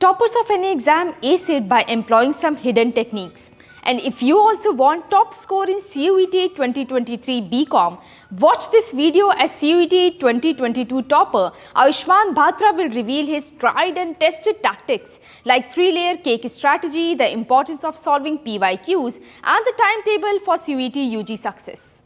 Toppers of any exam ace it by employing some hidden techniques. And if you also want top score in CUET 2023 BCom, watch this video as CUET 2022 topper Ayushman Bhatra will reveal his tried and tested tactics like 3-layer cake strategy, the importance of solving PYQs, and the timetable for CUET UG success.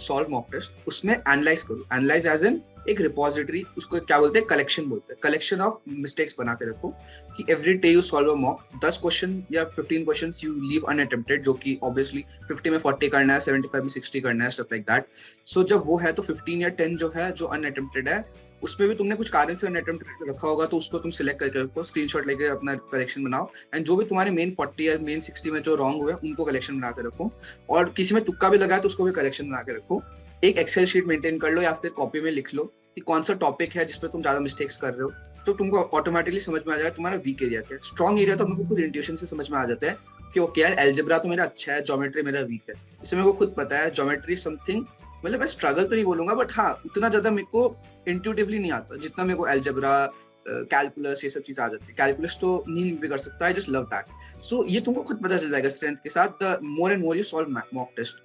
Solve mock test, उसमें analyze करो. Analyze as in एक repository, उसको क्या बोलते हैं, collection बोलते हैं. Collection of mistakes बना के रखो कि every day you solve a mock. 10 question या 15 क्वेश्चन यू लीव अनअटेम्प्टेड, जो कि ऑब्वियसली 50 में 40 करना है, 75 में 60 करना है, स्टफ लाइक दैट. सो जब वो है तो 15 या 10 जो है जो अनअटेम्प्टेड है, उसमें भी तुमने कुछ कारण से अनअटेम्प्टेड रखा होगा, तो उसको तुम सिलेक्ट करके रखो, स्क्रीनशॉट लेके अपना कलेक्शन बनाओ. एंड जो भी तुम्हारे मेन 40 या मेन 60 में जो रॉन्ग हुए उनको कलेक्शन बना के रखो. और किसी में तुक्का भी लगा है तो उसको भी कलेक्शन बना के रखो. एक एक्सेल शीट मेंटेन कर लो या फिर कॉपी में लिख लो कि कौन सा टॉपिक है जिसपे तुम ज्यादा मिस्टेक्स कर रहे हो, तो तुमको ऑटोमेटिकली समझ में आ जाएगा तुम्हारा वीक एरिया क्या है. स्ट्रॉन्ग एरिया तो हमको खुद इंट्यूशन से समझ में आ जाता है कि ओके यार, अलजेब्रा तो मेरा अच्छा है, ज्योमेट्री मेरा वीक है. इससे मेरे को खुद पता है ज्योमेट्री समथिंग, मतलब मैं स्ट्रगल तो नहीं बोलूंगा, बट हाँ उतना ज्यादा मेरे को इंट्यूटिवली नहीं आता जितना मेरे को अलजेब्रा, कैलकुलस, ये सब चीज आ जाती है. कैलकुलस तो नहीं भी कर सकता, I just love that. So ये तुमको खुद पता चल जाएगा स्ट्रेंथ के साथ, the more and more you solve mock test.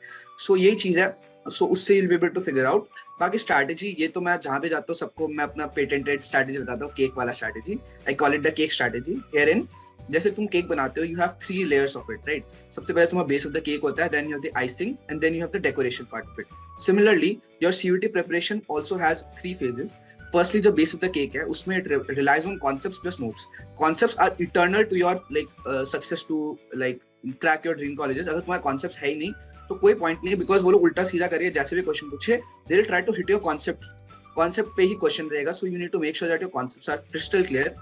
So यही चीज है. सो उससे you'll be able to figure out. बाकी स्ट्रैटेजी, ये तो मैं जहाँ पे जाता हूँ सबको मैं अपना पेटेंटेड स्ट्रैटेजी बताता हूँ, केक वाला strategy. I call it the cake strategy. Here in, जैसे तुम केक बनाते हो, you have 3 layers of it, right. सबसे पहले तुम्हारा बेस ऑफ द केक होता है, then you have the icing, and then you have the decoration part of it. Similarly your CUET preparation also has 3 phases. Firstly जो base of the cake है उसमें it relies on concepts plus notes. Concepts are eternal to your like success to like crack your dream colleges. अगर तुम्हारे concepts है ही नहीं तो कोई point नहीं है, बिकॉज वो लोग उल्टा सीधा करिए, जैसे भी क्वेश्चन पूछे they will try to hit your concept पे ही क्वेश्चन रहेगा. So you need to make sure that your concepts are crystal clear.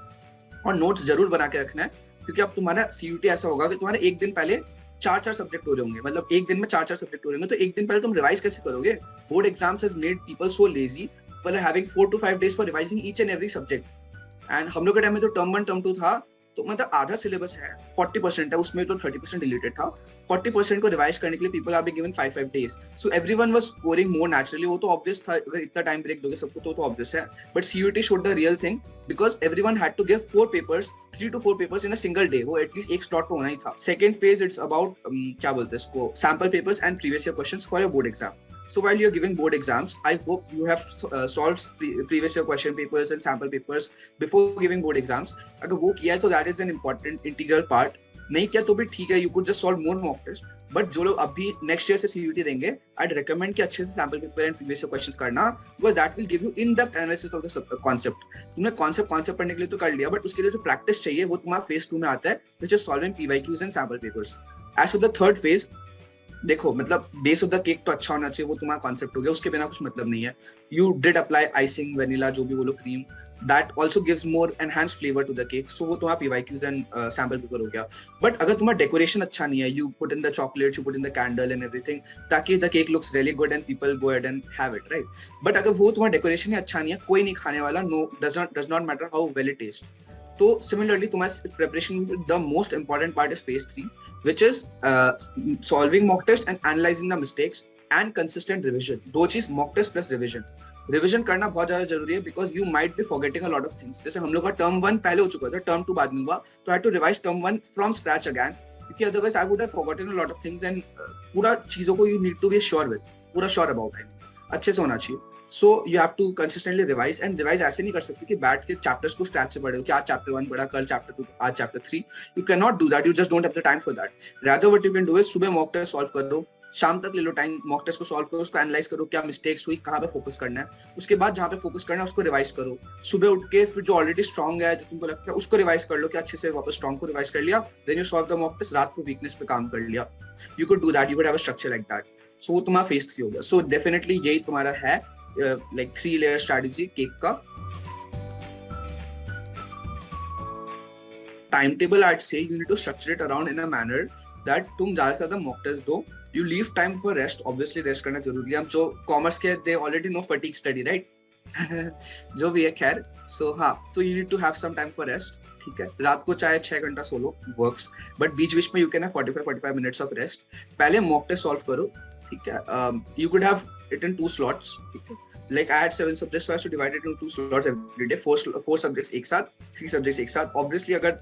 और नोट्स जरूर बना के रखना है, क्योंकि अब तुम्हारा CUET ऐसा होगा कि तुम्हारे एक दिन पहले 4 सब्जेक्ट हो रहे होंगे, मतलब एक दिन में 4 सब्जेक्ट हो रहे होंगे, तो एक दिन पहले तुम रिवाइज कैसे करोगे? Board exams has made people so lazy while having 4 to 5 days for revising each and every subject. And हम लोग के टाइम में तो टर्म 1 टर्म 2 था, तो मतलब आधा सिलेबस है, 40% है, उसमें तो 30% डिलीटेड था. 40% को रिवाइज करने के लिए people R be given 5 days. So everyone was scoring more naturally. वो तो ऑब्वियस था, अगर इतना टाइम ब्रेक दोगे सबको तो ऑब्वियस है. But CUET showed the real thing, because everyone had to give 4 papers, 3 to 4 papers in a single day. वो एटलीस्ट एक स्लॉट तो होना ही था. सेकंड फेज इट्स अबाउट क्या बोलते हैं इसको, sample papers and previous year questions for your board exam. So while you're giving board exams, I hope you have solved previous year question papers and sample papers before giving board exams. अगर वो किया है तो that is an important integral part. नहीं किया तो भी ठीक है, you could just solve more mock tests. But जो लोग अभी next year से CUET देंगे, I'd recommend कि अच्छे से sample paper and previous year questions करना, because that will give you in-depth analysis of the concept. तुमने concept पढ़ने के लिए तो कर लिया, but उसके लिए जो practice चाहिए वो तुम्हारा phase 2 में आता है, which is solving PYQs and sample papers. As for the third phase, देखो मतलब बेस ऑफ द केक तो अच्छा होना चाहिए, वो तुम्हारा कॉन्सेप्ट हो गया, उसके बिना कुछ मतलब नहीं है. You did apply icing, vanilla, जो भी बोलो, cream, that also gives more enhanced flavour to the cake. So वो तुम्हारा PYQs एंड सैंपल पेपर हो गया. बट अगर तुम्हारा डेकोरेशन अच्छा नहीं है, you put in the chocolates, you put in the candle and everything, ताकि the cake looks really good and people go ahead and have it, right. But अगर वो तुम्हारा डेकोरेशन ही अच्छा नहीं है, कोई नहीं खाने वाला, no does not matter how well it taste. तो सिमिलरली तुम्हारे preparation the most important part is phase 3, which is solving mock test and analyzing the mistakes and consistent revision. दो चीज, mock test plus revision करना बहुत ज्यादा जरूरी है, because you might be forgetting a lot of things. जैसे हम लोग का term 1 पहले हो चुका था, term 2 बाद में हुआ, तो I had to revise term 1 from scratch again, क्योंकि otherwise I would have forgotten a lot of things. And पूरा चीजों को you need to be sure with, पूरा sure about it, अच्छे से होना चाहिए. So you have to consistently revise, and revise ऐसे नहीं कर सकते कि बैठ के चैप्टर्स को स्क्रैच से पढ़े हो कि आज चैप्टर 1 पढ़ा, कल चैप्टर 2, आज chapter 3. You cannot do that. You just don't have the time for that. Rather what you can do is सुबह मॉक टेस्ट सॉल्व कर दो, शाम तक ले लो टाइम, मॉक टेस्ट को सॉल्व करो, उसको एनालाइज करो, क्या मिस्टेक्स हुई, कहाँ पे फोकस करना है. उसके बाद जहाँ पे फोकस करना है उसको रिवाइज करो. सुबह उठ के फिर जो ऑलरेडी स्ट्रॉन्ग है, जो तुमको लगता है, उसको रिवाइज कर लो कि अच्छे से वापस स्ट्रॉन्ग को रिवाइज कर लिया. Then you solve the mock test, रात को वीकनेस पे काम कर लिया. You could do that, you could have a structure like that. So वो तुम्हारा phase 3 हो गया. सो डेफिनेटली यही तुम्हारा है like 3-layer strategy केक का. Timetable I'd say you need to structure it around in a manner that तुम ज्यादा से ज्यादा mock test दो. You leave time for rest. Obviously rest करना जरूरी है. हम जो कॉमर्स के, they already know fatigue study, right? जो भी है खैर. So हाँ, so you need to have some time for rest. ठीक है, रात को चाहे 6 घंटा सोलो, works. But बीच बीच में you can have 45 minutes of rest. पहले mock test solve करो, ठीक है. You could have it in 2 slots, ठीक है. like I had 7 subjects, so I have to divide it into 2 slots every day, 4 subjects एक साथ, 3 subjects एक साथ. Obviously अगर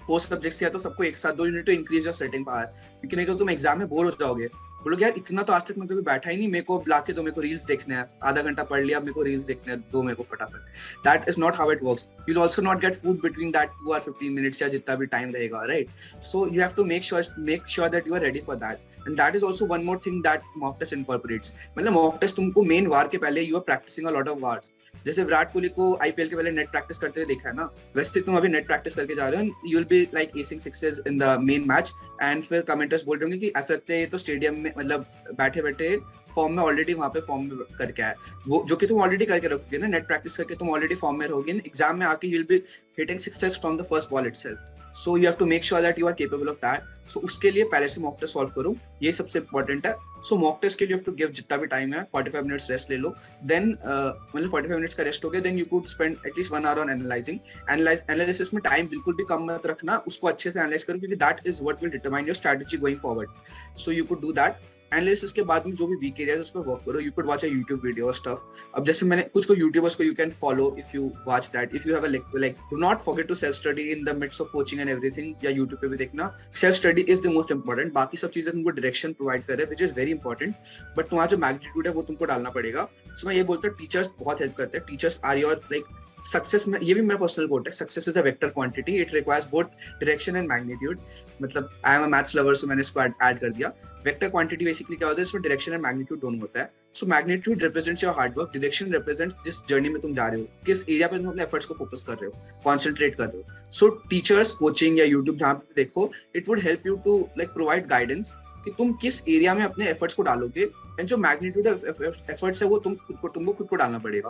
4 subjects है तो सबको एक साथ दो, you need to increase your setting power, क्योंकि नहीं तो तुम एग्जाम में बोर हो जाओगे, बोलोगे यार इतना तो आज तक मैं कभी बैठा ही नहीं, मेरे को बुला के तो मेरे को रील्स देखने हैं, आधा घंटा पढ़ लिया, मेरे को रील्स देखने हैं, दो मेरे को फटाफट. That is not how it works. You'll also not get food between that 2 or 15 minutes या जितना भी टाइम रहेगा, right? So you have to make sure that you are ready for that. And that is also one more thing that mock test incorporates. मतलब mock test तुमको main वार के पहले you are practicing a lot of wars. जैसे विराट कोहली को IPL के पहले net practice करते हुए देखा है ना, वैसे तुम अभी नेट प्रैक्टिस करके जा रहे हो, you will be like acing sixes in the main match, and फिर कमेंटर्स बोल रहे होंगे कि ऐसा लगता है ये तो स्टेडियम में मतलब बैठे बैठे फॉर्म में ऑलरेडी वहां पे फॉर्म में करके आया, वो जो कि तुम ऑलरेडी करके रखोगे ना, नेट प्रैक्टिस करके तुम ऑलरेडी फॉर्म में रहोगे, एग्जाम में आके you will be hitting sixes from the first ball itself. So you have to make sure that you are capable of that. So उसके लिए पहले से मॉक टेस्ट सॉल्व करो, ये सबसे इंपॉर्टेंट है. सो मॉक टेस्ट के लिए यू हैव टू गिव जितना भी टाइम है, 45 मिनट्स रेस्ट ले लो, देन मतलब 45 मिनट्स का रेस्ट हो गया, then you could spend at least 1 hour on analyzing. Analysis में टाइम बिल्कुल भी कम मत रखना, उसको अच्छे से एनालाइज करो, क्योंकि that is what will determine your strategy going forward. So you could do that. Analysis के बाद में जो भी वीक एरियाज उस पर वर्क करो. You could watch a YouTube video stuff. अब जैसे मैंने कुछ यूट्यूबर्स को you can follow if you watch that. If you have like do not forget to self study in the mids of coaching and everything, या YouTube पे भी देखना. Self study is the most important. बाकी सब चीजें तुमको direction provide करे which is very important, but तुम्हारा जो मैग्नीट्यूड है वो तुमको डालना पड़ेगा. सो मैं ये बोलता हूँ टीचर्स बहुत हेल्प करते हैं. Teachers are your like success में, ये भी मेरा पर्सनल कोट है, success is a vector quantity, it requires both direction and magnitude. मतलब I am a maths lover, so मैंने इसको ऐड कर दिया. वेक्टर क्वांटिटी बेसिकली क्या होता है, इसमें डायरेक्शन एंड मैग्नीट्यूड दोनों होता है. So magnitude represents your hard work, direction represents जिस जर्नी में तुम जा रहे हो, किस एरिया पे तुम अपने एफर्ट्स को फोकस कर रहे हो, कॉन्सेंट्रेट कर रहे हो. सो टीचर्स, कोचिंग या यूट्यूब जहाँ पे देखो, it would help you to like provide guidance कि तुम किस एरिया में अपने एफर्ट्स को डालोगे, एंड जो मैग्नीट्यूड ऑफ एफर्ट्स है वो तुमको खुद को डालना पड़ेगा.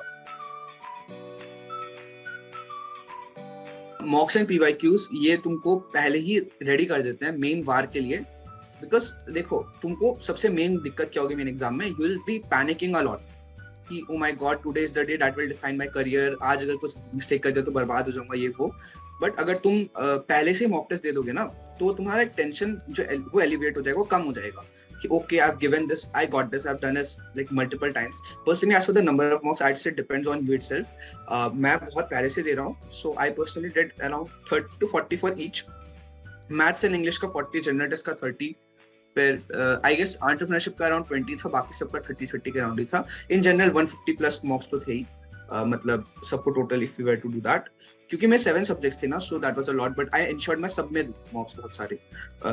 मॉक्स एंड पीवाईक्यूज ये तुमको पहले ही रेडी कर देते हैं मेन वार के लिए. बिकॉज देखो तुमको सबसे मेन दिक्कत क्या होगी मेन एग्जाम में, you will be panicking a lot कि oh my God today is the day that will define my career, आज अगर कुछ मिस्टेक कर दिया तो बर्बाद हो जाऊंगा ये वो. बट अगर तुम पहले से मॉक टेस्ट दे दोगे ना, तो तुम्हारा एक टेंशन जो वो एलिवेट हो जाएगा, वो कम हो जाएगा कि okay I have given this, I got this, I have done this like multiple times. Personally as for the number of mocks, I say depends on you itself. मैं बहुत पहले से दे रहा हूँ, so I personally did around 30 to 40 for each. Maths and English का 40, general test का 30, फिर आई गेस एंटरप्रेन्योरशिप का अराउंड 20 था, बाकी सबका 30 के अराउंड ही था. इन जनरल 150 प्लस मॉक्स तो थे ही, मतलब सबको total if you were to do that, क्योंकि मैं 7 सब्जेक्ट्स थे ना, so that was a lot, but I ensured मैं सब में मॉक्स बहुत सारे.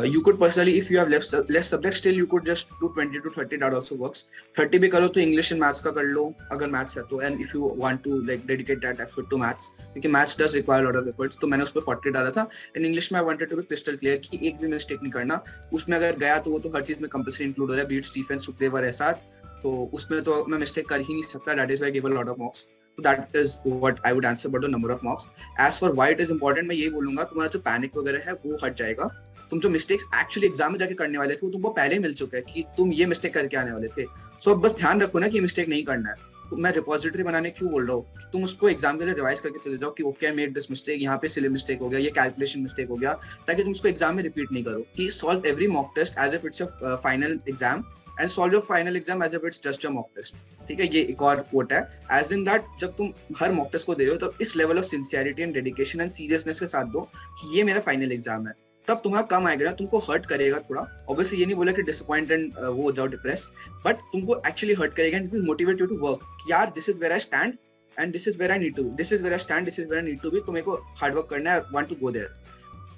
You could personally if you have less subject still you could just do 20 to 30, that also works. 30 भी करो तो इंग्लिश एंड मैथ्स का कर लो अगर मैथ्स है तो, and if you want to like dedicate that effort to maths, क्योंकि maths does require lot of efforts, तो मैंने उस पर 40 डाला था. एंड इंग्लिश में I wanted to be crystal clear कि एक भी मिस्टेक नहीं करना. उसमें अगर गया तो वो तो हर चीज में कंपल्सरी इंक्लूड हो रहा है, बीट स्टीफन, सुखदेव, एसआर, तो उसमें तो मैं मिस्टेक कर ही नहीं सकता. That is why I give a lot of मॉक्स. So that is what I would answer about the number of mocks. As for why it is important, मैं यही बोलूंगा, तुम्हारा जो पैनिक वगैरह है वो हट जाएगा. तुम जो मिस्टेक्स एक्चुअली एग्जाम में जाके करने वाले थे वो तुमको पहले ही मिल चुका है कि तुम ये मिस्टेक करके आने वाले थे. सो अब बस ध्यान रखो ना कि मिस्टेक नहीं करना है. तो मैं रिपोजिटरी बनाने क्यों बोल रहा हूँ, तुम उसको एग्जाम के लिए रिवाइज करके चले जाओ कि okay I made this mistake, यहाँ पे सिली मिस्टेक हो गया, ये कैलकुलेशन मिस्टेक हो गया, ताकि तुम उसको एग्जाम में रिपीट नहीं करो. कि solve every mock test as if it's a final exam, and solve your final exam as if it's just a mock test. ठीक है, ये एक और कोट है. एज इन दैट जब तुम हर मॉक टेस्ट को दे रहे हो, तो इस level of sincerity and dedication and seriousness के साथ दो कि ये मेरा फाइनल एग्जाम है, तब तुम्हारा कम आएगा ना, तुमको हर्ट करेगा थोड़ा. ऑब्वियसली ये नहीं बोला कि डिसअपॉइंटेड वो हो जाओ, डिप्रेस, बट तुमको एक्चुअली हर्ट करेगा and it will motivate you to work. यार this is where I stand and this is where I need to be, this is where I stand, this is where I need to be, तो मेरे को hard work करना है, I want to go there.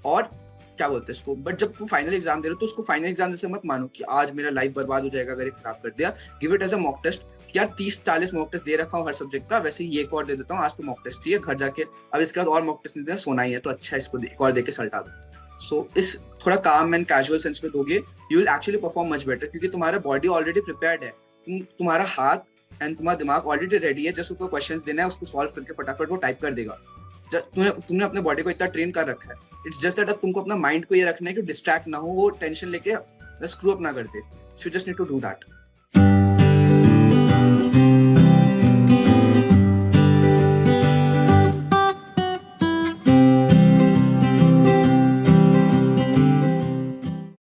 और क्या बोलते हैं इसको, बट जब तुम फाइनल एग्जाम दे रहे हो तो उसको फाइनल एग्जाम जैसे मत मानो कि आज मेरा लाइफ बर्बाद हो जाएगा अगर ये खराब कर दिया. Give it as a mock test. यार 30-40 मॉक टेस्ट दे रखा हूँ हर सब्जेक्ट का, वैसे ही एक और दे देता हूँ, आज तो मॉक टेस्ट ही है, घर जाके अब इसके बाद और मॉक टेस्ट नहीं देना, सोना ही है, तो अच्छा इसको एक और देके सल्टा दो. सो इस थोड़ा काम एंड कैजुअल सेंस में दोगे, you will actually perform much better, क्योंकि तुम्हारा बॉडी ऑलरेडी प्रिपेयर्ड है, तुम्हारा हाथ एंड तुम्हारा दिमाग ऑलरेडी रेडी है. जस्ट उसको क्वेश्चंस देना है, उसको सॉल्व करके फटाफट वो टाइप कर देगा. तुमने अपने बॉडी को इतना ट्रेन कर रखा है. इट्स जस्ट दैट अब तुमको अपना माइंड को ये रखना है कि डिस्ट्रैक्ट ना हो, वो टेंशन लेके स्क्रू अप ना कर दे. So you just need to do that.